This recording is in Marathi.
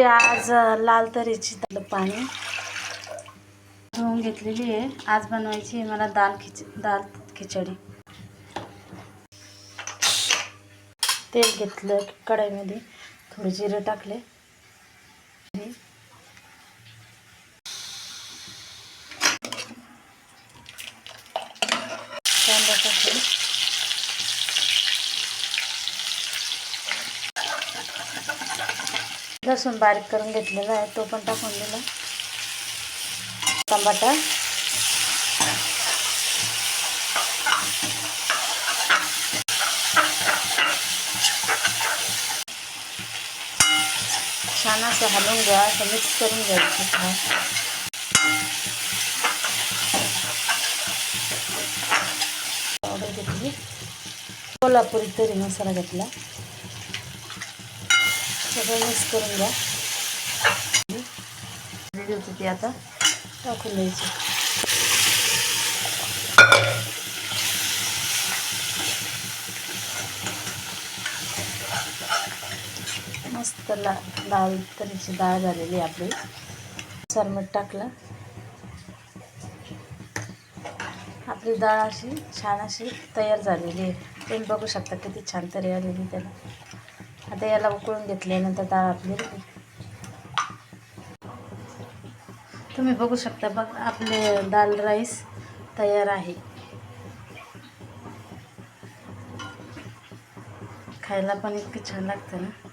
आज लाल तरीची पाणी धुवून घेतलेली आहे। आज बनवायची आहे मला दाल खिचडी। तेल घेतलं कढईमध्ये, थोडे जिरे टाकले, कांदा टाकले, लसूण बारीक करून घेतलेला आहे तो पण टाकून दिला, टमाटा, छान असं हलवून घ्या, असं मिक्स करून घ्यायचं छान। पावडर घेतली, कोल्हापुरी तरी मसाला घेतला, सगळं मिक्स करून घ्या। होती ती आता टाकून द्यायची। मस्त लाल तरीची डाळ झालेली आपली। सरमट टाकलं, आपली डाळ अशी छान अशी तयार झालेली आहे। तुम्ही बघू शकता किती छान तरी आलेली त्याला। आता याला उकळून घेतल्यानंतर डाळ आपली तुम्ही बघू शकता, बघ आपले दाल राईस तयार आहे। खायला पण इतकं छान लागतं ना।